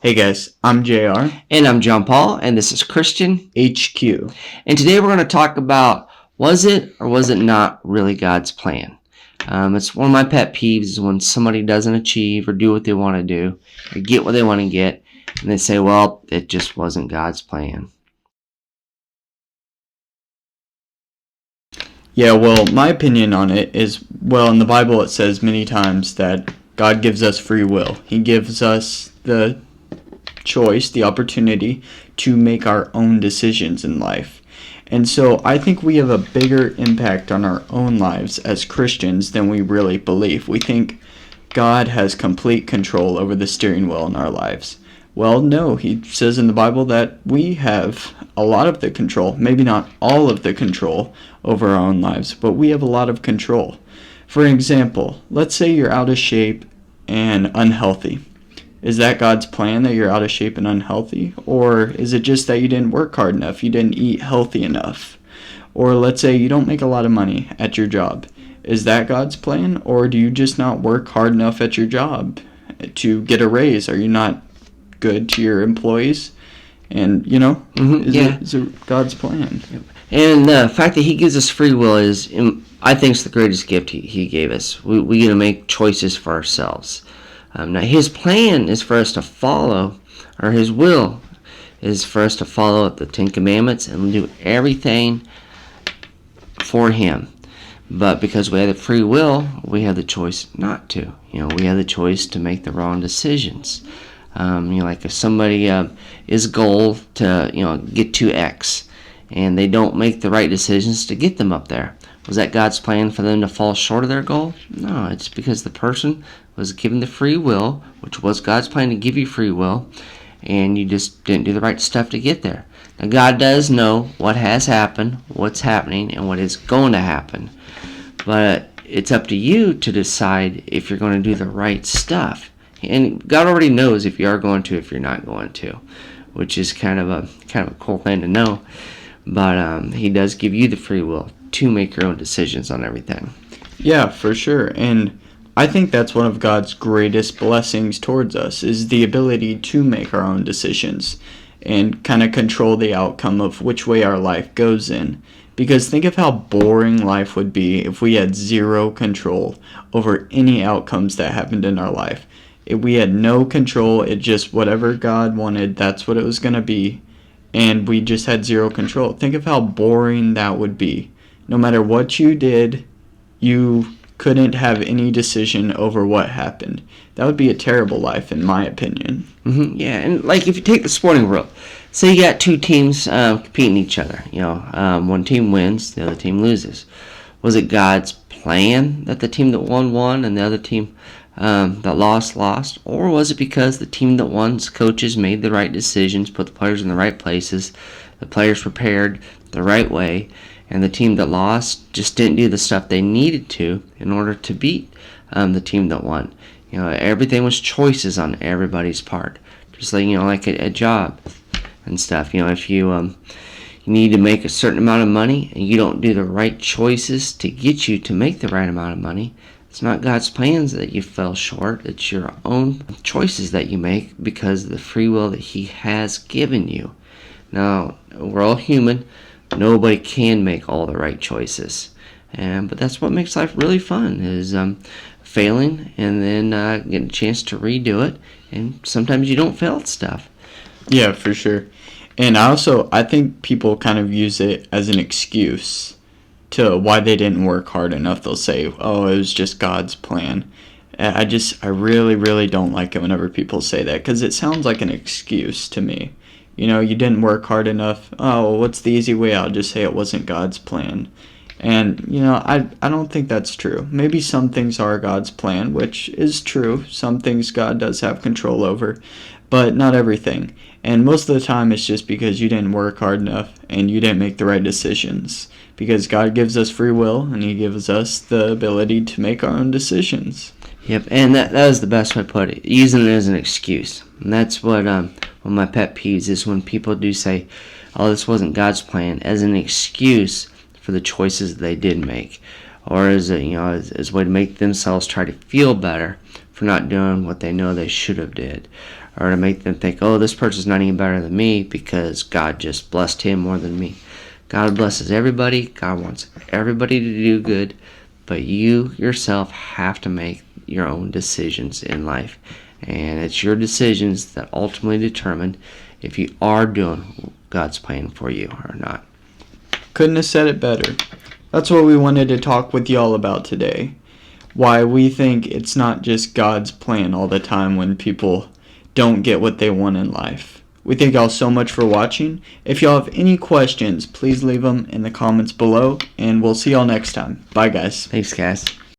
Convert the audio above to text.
Hey guys, I'm JR. And I'm John Paul, and this is Christian HQ. And today we're going to talk about, was it or was it not really God's plan? It's one of my pet peeves is when somebody doesn't achieve or do what they want to do or get what they want to get, and they say, well, it just wasn't God's plan. Yeah, well, my opinion on it is, well, in the Bible it says many times that God gives us free will. He gives us the choice, the opportunity to make our own decisions in life. And so I think we have a bigger impact on our own lives as Christians than we really believe. We think God has complete control over the steering wheel in our lives. Well, no, he says in the Bible that we have a lot of the control, maybe not all of the control over our own lives, but we have a lot of control. For example, let's say you're out of shape and unhealthy. Is that God's plan that you're out of shape and unhealthy? Or is it just that you didn't work hard enough, you didn't eat healthy enough? Or let's say you don't make a lot of money at your job. Is that God's plan? Or do you just not work hard enough at your job to get a raise? Are you not good to your employees? And, is it God's plan? And the fact that he gives us free will is, I think, is the greatest gift he gave us. We get to make choices for ourselves. Now, his plan is for us to follow, or his will is for us to follow the Ten Commandments and do everything for him. But because we have the free will, we have the choice not to. We have the choice to make the wrong decisions. Like if somebody is goal to get to X, and they don't make the right decisions to get them up there. Was that God's plan for them to fall short of their goal? No, it's because the person was given the free will, which was God's plan to give you free will, and you just didn't do the right stuff to get there. Now, God does know what has happened, what's happening, and what is going to happen. But it's up to you to decide if you're going to do the right stuff. And God already knows if you are going to, if you're not going to, which is kind of a cool thing to know. But he does give you the free will to make your own decisions on everything. Yeah, for sure. And I think that's one of God's greatest blessings towards us, is the ability to make our own decisions and kind of control the outcome of which way our life goes in. Because think of how boring life would be if we had zero control over any outcomes that happened in our life. If we had no control, it just whatever God wanted, that's what it was going to be. And we just had zero control. Think of how boring that would be. No matter what you did, you couldn't have any decision over what happened. That would be a terrible life, in my opinion. Yeah, and like if you take the sporting world, say you got two teams competing each other. One team wins, the other team loses. Was it God's plan that the team that won and the other team that lost? Or was it because the team that won's coaches made the right decisions, put the players in the right places, the players prepared the right way, and the team that lost just didn't do the stuff they needed to in order to beat the team that won? Everything was choices on everybody's part. Just like a job and stuff. If you need to make a certain amount of money and you don't do the right choices to get you to make the right amount of money, it's not God's plans that you fell short. It's your own choices that you make because of the free will that he has given you. Now, we're all human. Nobody can make all the right choices. But that's what makes life really fun, is failing and then getting a chance to redo it. And sometimes you don't fail at stuff. Yeah, for sure. And I think people kind of use it as an excuse to why they didn't work hard enough. They'll say, oh, it was just God's plan. I really, really don't like it whenever people say that, because it sounds like an excuse to me. You didn't work hard enough. Oh, what's the easy way out? Just say it wasn't God's plan. And, I don't think that's true. Maybe some things are God's plan, which is true. Some things God does have control over, but not everything. And most of the time it's just because you didn't work hard enough and you didn't make the right decisions. Because God gives us free will and he gives us the ability to make our own decisions. Yep, and that was the best way to put it, using it as an excuse. And that's what one of my pet peeves is, when people do say, oh, this wasn't God's plan, as an excuse for the choices they did make, or as a way to make themselves try to feel better for not doing what they know they should have did, or to make them think, oh, this person's not any better than me because God just blessed him more than me. God blesses everybody. God wants everybody to do good, but you yourself have to make your own decisions in life. And it's your decisions that ultimately determine if you are doing God's plan for you or not. Couldn't have said it better. That's what we wanted to talk with y'all about today. Why we think it's not just God's plan all the time when people don't get what they want in life. We thank y'all so much for watching. If y'all have any questions, please leave them in the comments below, and we'll see y'all next time. Bye, guys. Thanks, guys.